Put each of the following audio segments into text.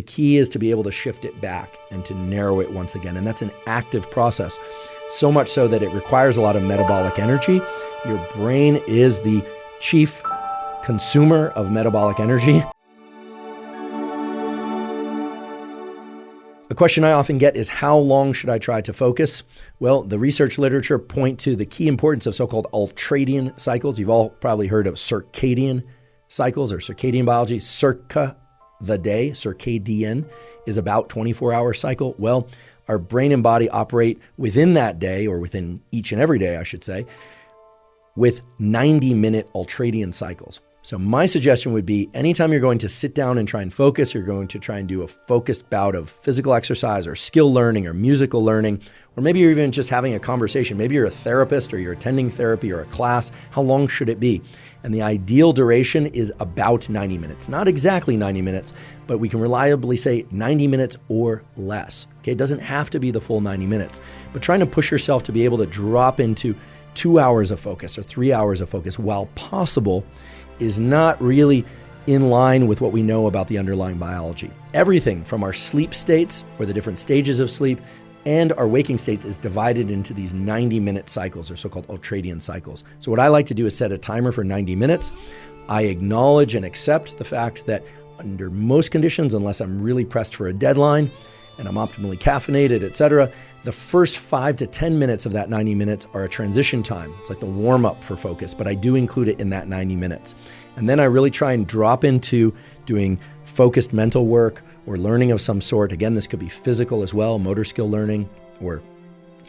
The key is to be able to shift it back and to narrow it once again. And that's an active process, so much so that it requires a lot of metabolic energy. Your brain is the chief consumer of metabolic energy. A question I often get is, how long should I try to focus? Well, the research literature point to the key importance of so-called ultradian cycles. You've all probably heard of circadian cycles or circadian biology. Circa, the day, circadian, is about 24-hour cycle. Well, our brain and body operate within that day, or within each and every day, I should say, with 90-minute ultradian cycles. So my suggestion would be, anytime you're going to sit down and try and focus, you're going to try and do a focused bout of physical exercise or skill learning or musical learning, or maybe you're even just having a conversation. Maybe you're a therapist or you're attending therapy or a class. How long should it be? And the ideal duration is about 90 minutes. Not exactly 90 minutes, but we can reliably say 90 minutes or less. Okay, it doesn't have to be the full 90 minutes, but trying to push yourself to be able to drop into 2 hours of focus or 3 hours of focus while possible is not really in line with what we know about the underlying biology. Everything from our sleep states, or the different stages of sleep, and our waking states is divided into these 90-minute cycles, or so-called ultradian cycles. So what I like to do is set a timer for 90 minutes. I acknowledge and accept the fact that under most conditions, unless I'm really pressed for a deadline and I'm optimally caffeinated, etc., the first 5 to 10 minutes of that 90 minutes are a transition time. It's like the warm-up for focus, but I do include it in that 90 minutes. And then I really try and drop into doing focused mental work or learning of some sort. Again, this could be physical as well, motor skill learning, or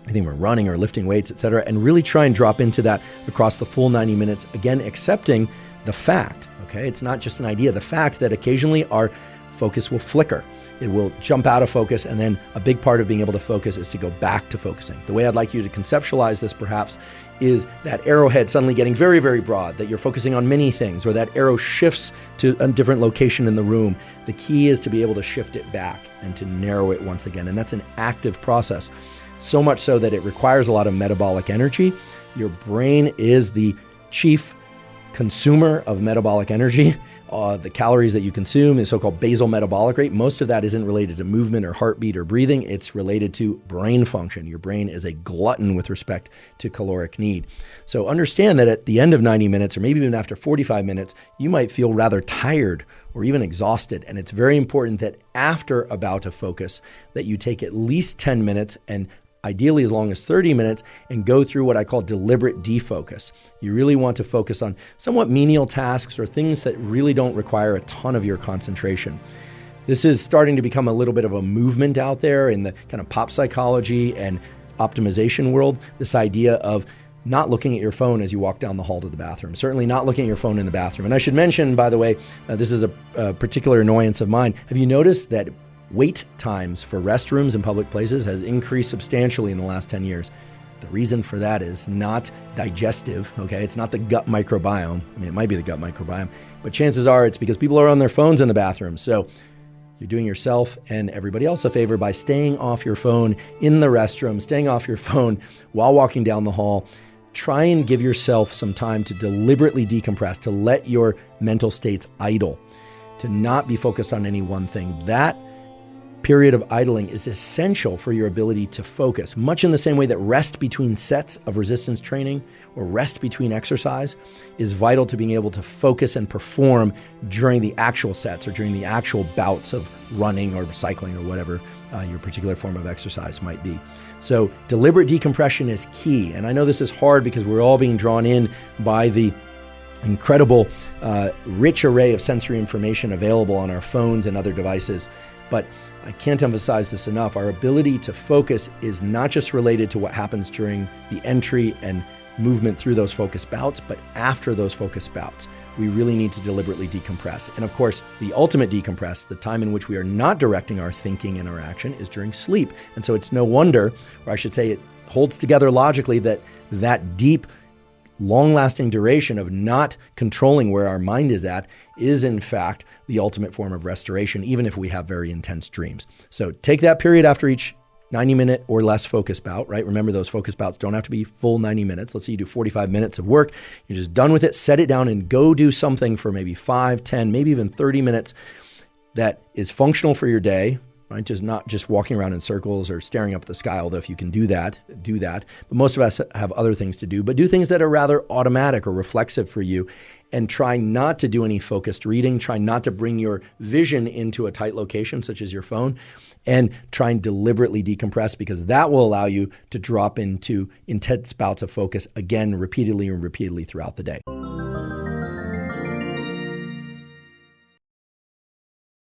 I think we're running or lifting weights, etc., and really try and drop into that across the full 90 minutes. Again, accepting the fact, okay, it's not just an idea, the fact that occasionally our focus will flicker. It will jump out of focus, and then a big part of being able to focus is to go back to focusing. The way I'd like you to conceptualize this perhaps is that arrowhead suddenly getting very, very broad, that you're focusing on many things, or that arrow shifts to a different location in the room. The key is to be able to shift it back and to narrow it once again, and that's an active process, so much so that it requires a lot of metabolic energy. Your brain is the chief consumer of metabolic energy. The calories that you consume is so-called basal metabolic rate. Most of that isn't related to movement or heartbeat or breathing. It's related to brain function. Your brain is a glutton with respect to caloric need. So understand that at the end of 90 minutes, or maybe even after 45 minutes, you might feel rather tired or even exhausted. And it's very important that after a bout of focus, that you take at least 10 minutes, and ideally as long as 30 minutes, and go through what I call deliberate defocus. You really want to focus on somewhat menial tasks or things that really don't require a ton of your concentration. This is starting to become a little bit of a movement out there in the kind of pop psychology and optimization world, this idea of not looking at your phone as you walk down the hall to the bathroom. Certainly not looking at your phone in the bathroom. And I should mention, by the way, this is a particular annoyance of mine. Have you noticed that wait times for restrooms in public places has increased substantially in the last 10 years? The reason for that is not digestive, okay? It's not the gut microbiome. I mean, it might be the gut microbiome, but chances are it's because people are on their phones in the bathroom. So you're doing yourself and everybody else a favor by staying off your phone in the restroom, staying off your phone while walking down the hall. Try and give yourself some time to deliberately decompress, to let your mental states idle, to not be focused on any one thing. That period of idling is essential for your ability to focus, much in the same way that rest between sets of resistance training or rest between exercise is vital to being able to focus and perform during the actual sets or during the actual bouts of running or cycling or whatever your particular form of exercise might be. So deliberate decompression is key. And I know this is hard because we're all being drawn in by the incredible rich array of sensory information available on our phones and other devices. But I can't emphasize this enough. Our ability to focus is not just related to what happens during the entry and movement through those focus bouts, but after those focus bouts, we really need to deliberately decompress. And of course, the ultimate decompress, the time in which we are not directing our thinking and our action, is during sleep. And so it's no wonder, or I should say it holds together logically, that deep, long-lasting duration of not controlling where our mind is at is in fact the ultimate form of restoration, even if we have very intense dreams. So take that period after each 90-minute or less focus bout, right? Remember, those focus bouts don't have to be full 90 minutes. Let's say you do 45 minutes of work. You're just done with it. Set it down and go do something for maybe 5, 10, maybe even 30 minutes that is functional for your day, right? Just not just walking around in circles or staring up at the sky, although if you can do that, do that. But most of us have other things to do, but do things that are rather automatic or reflexive for you, and try not to do any focused reading. Try not to bring your vision into a tight location, such as your phone, and try and deliberately decompress, because that will allow you to drop into intense bouts of focus again, repeatedly and repeatedly throughout the day.